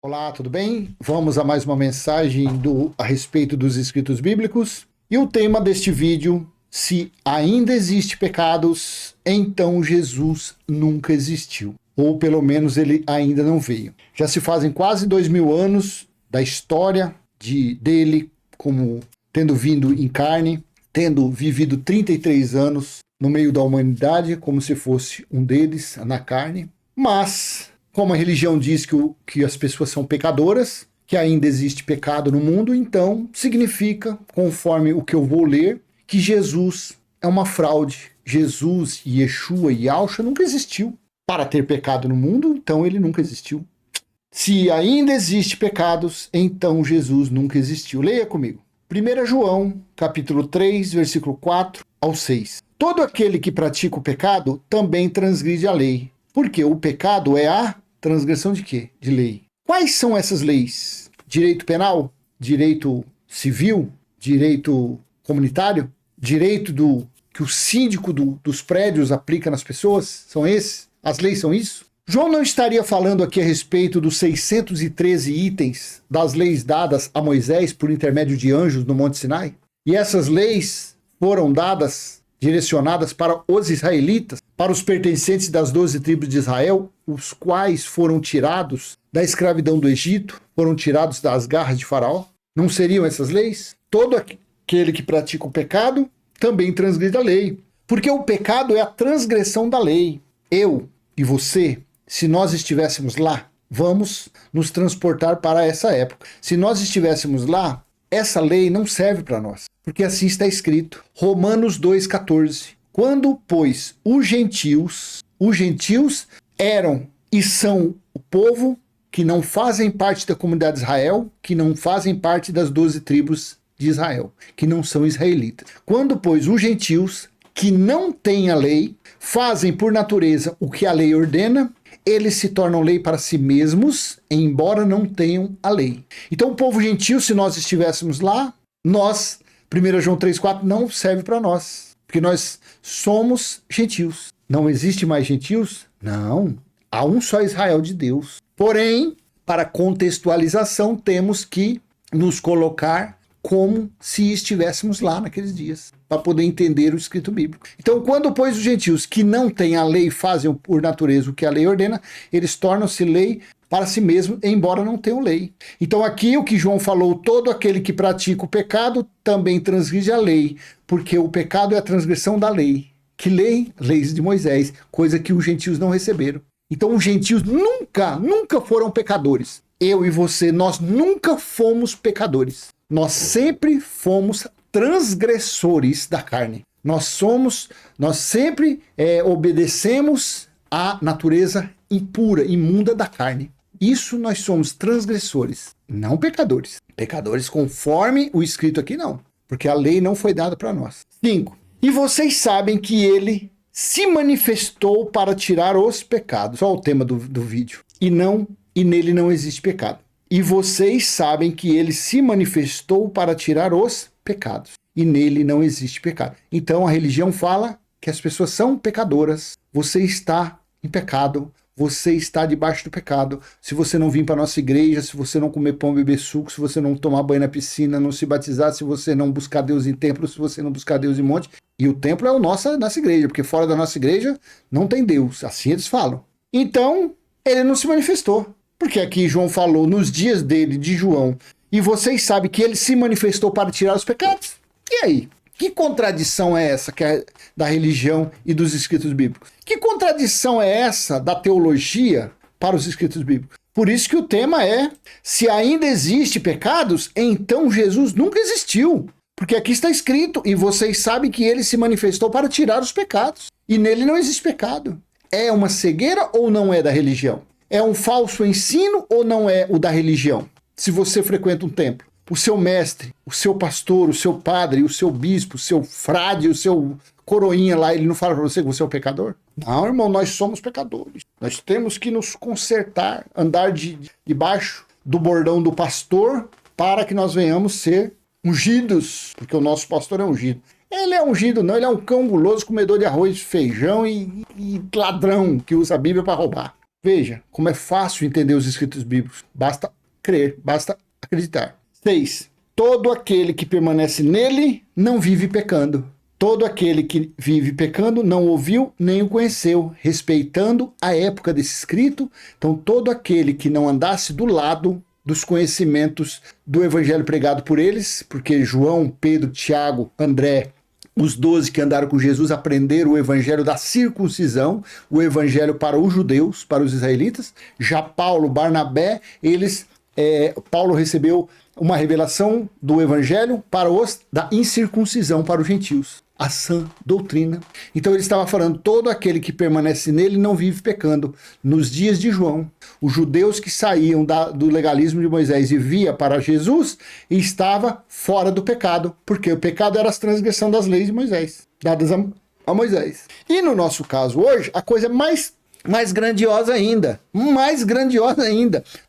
Olá, tudo bem? Vamos a mais uma mensagem a respeito dos escritos bíblicos. E o tema deste vídeo, se ainda existe pecados, então Jesus nunca existiu. Ou pelo menos ele ainda não veio. Já se fazem quase 2000 anos da história dele como tendo vindo em carne, tendo vivido 33 anos no meio da humanidade, como se fosse um deles na carne. Mas como a religião diz que as pessoas são pecadoras, que ainda existe pecado no mundo, então significa, conforme o que eu vou ler, que Jesus é uma fraude. Jesus, Yeshua e Yahshua nunca existiu. Para ter pecado no mundo, então ele nunca existiu. Se ainda existe pecados, então Jesus nunca existiu. Leia comigo. 1 João, capítulo 3, versículo 4 ao 6. Todo aquele que pratica o pecado também transgride a lei, porque o pecado é a transgressão de quê? De lei. Quais são essas leis? Direito penal? Direito civil? Direito comunitário? Direito que o síndico dos prédios aplica nas pessoas? São esses? As leis são isso? João não estaria falando aqui a respeito dos 613 itens das leis dadas a Moisés por intermédio de anjos no Monte Sinai? E essas leis foram direcionadas para os israelitas, para os pertencentes das 12 tribos de Israel, os quais foram tirados da escravidão do Egito, foram tirados das garras de Faraó? Não seriam essas leis? Todo aquele que pratica o pecado também transgride a lei, porque o pecado é a transgressão da lei. Eu e você, se nós estivéssemos lá, vamos nos transportar para essa época. Se nós estivéssemos lá, essa lei não serve para nós, porque assim está escrito. Romanos 2,14. Quando, pois, os gentios eram e são o povo que não fazem parte da comunidade de Israel, que não fazem parte das 12 tribos de Israel, que não são israelitas. Quando, pois, os gentios que não têm a lei, fazem por natureza o que a lei ordena, eles se tornam lei para si mesmos, embora não tenham a lei. Então o povo gentil, se nós estivéssemos lá, 1 João 3,4 não serve para nós, porque nós somos gentios. Não existe mais gentios? Não. Há um só Israel de Deus. Porém, para contextualização, temos que nos colocar como se estivéssemos lá naqueles dias, para poder entender o escrito bíblico. Então, quando, pois, os gentios que não têm a lei fazem por natureza o que a lei ordena, eles tornam-se lei para si mesmos, embora não tenham lei. Então, aqui o que João falou, todo aquele que pratica o pecado também transgride a lei, porque o pecado é a transgressão da lei. Que lei? Leis de Moisés, coisa que os gentios não receberam. Então, os gentios nunca foram pecadores. Eu e você, nós nunca fomos pecadores. Nós sempre fomos transgressores da carne. Nós sempre obedecemos à natureza impura, imunda da carne. Isso nós somos transgressores, não pecadores. Pecadores conforme o escrito aqui não, porque a lei não foi dada para nós. 5. E vocês sabem que ele se manifestou para tirar os pecados. Olha o tema do vídeo. E nele não existe pecado. E vocês sabem que ele se manifestou para tirar os pecados. E nele não existe pecado. Então a religião fala que as pessoas são pecadoras. Você está em pecado. Você está debaixo do pecado. Se você não vir para a nossa igreja, se você não comer pão, beber suco, se você não tomar banho na piscina, não se batizar, se você não buscar Deus em templo, se você não buscar Deus em monte. E o templo é a nossa igreja, porque fora da nossa igreja não tem Deus. Assim eles falam. Então, ele não se manifestou. Porque aqui João falou nos dias dele, de João, e vocês sabem que ele se manifestou para tirar os pecados? E aí? Que contradição é essa que é da religião e dos escritos bíblicos? Que contradição é essa da teologia para os escritos bíblicos? Por isso que o tema é, se ainda existe pecados, então Jesus nunca existiu. Porque aqui está escrito, e vocês sabem que ele se manifestou para tirar os pecados. E nele não existe pecado. É uma cegueira ou não é da religião? É um falso ensino ou não é o da religião? Se você frequenta um templo, o seu mestre, o seu pastor, o seu padre, o seu bispo, o seu frade, o seu coroinha lá, ele não fala para você que você é um pecador? Não, irmão, nós somos pecadores. Nós temos que nos consertar, andar debaixo do bordão do pastor para que nós venhamos ser ungidos, porque o nosso pastor é ungido. Ele é ungido não, ele é um cão guloso, comedor de arroz, feijão e ladrão que usa a Bíblia para roubar. Veja como é fácil entender os escritos bíblicos. Basta crer, basta acreditar. 6. Todo aquele que permanece nele não vive pecando. Todo aquele que vive pecando não ouviu nem o conheceu, respeitando a época desse escrito. Então, todo aquele que não andasse do lado dos conhecimentos do evangelho pregado por eles, porque João, Pedro, Tiago, André, os 12 que andaram com Jesus aprenderam o evangelho da circuncisão, o evangelho para os judeus, para os israelitas. Já Paulo, Barnabé, Paulo recebeu uma revelação do evangelho para os da incircuncisão, para os gentios, a sã doutrina. Então ele estava falando, todo aquele que permanece nele não vive pecando. Nos dias de João, os judeus que saíam do legalismo de Moisés e via para Jesus, estava fora do pecado, porque o pecado era a transgressão das leis de Moisés, dadas a Moisés. E no nosso caso hoje, a coisa mais grandiosa ainda,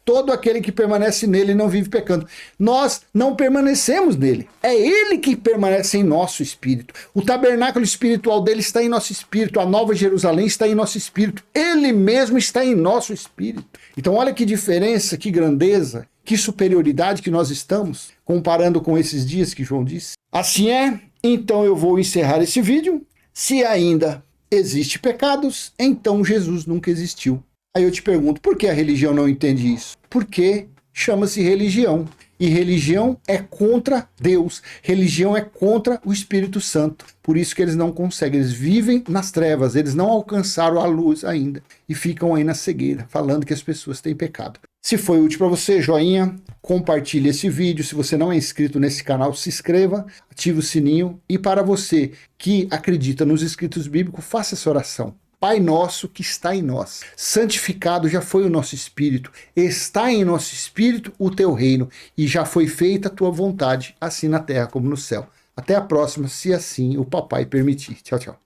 todo aquele que permanece nele não vive pecando. Nós não permanecemos nele, é ele que permanece em nosso espírito. O tabernáculo espiritual dele está em nosso espírito, a Nova Jerusalém está em nosso espírito, ele mesmo está em nosso espírito. Então olha que diferença, que grandeza, que superioridade que nós estamos, comparando com esses dias que João disse. Assim é, então eu vou encerrar esse vídeo. Se ainda existe pecados, então Jesus nunca existiu. Aí eu te pergunto, por que a religião não entende isso? Porque chama-se religião. E religião é contra Deus. Religião é contra o Espírito Santo. Por isso que eles não conseguem. Eles vivem nas trevas. Eles não alcançaram a luz ainda. E ficam aí na cegueira, falando que as pessoas têm pecado. Se foi útil para você, joinha, compartilhe esse vídeo. Se você não é inscrito nesse canal, se inscreva, ative o sininho. E para você que acredita nos escritos bíblicos, faça essa oração. Pai nosso que está em nós, santificado já foi o nosso espírito, está em nosso espírito o teu reino, e já foi feita a tua vontade, assim na terra como no céu. Até a próxima, se assim o papai permitir. Tchau, tchau.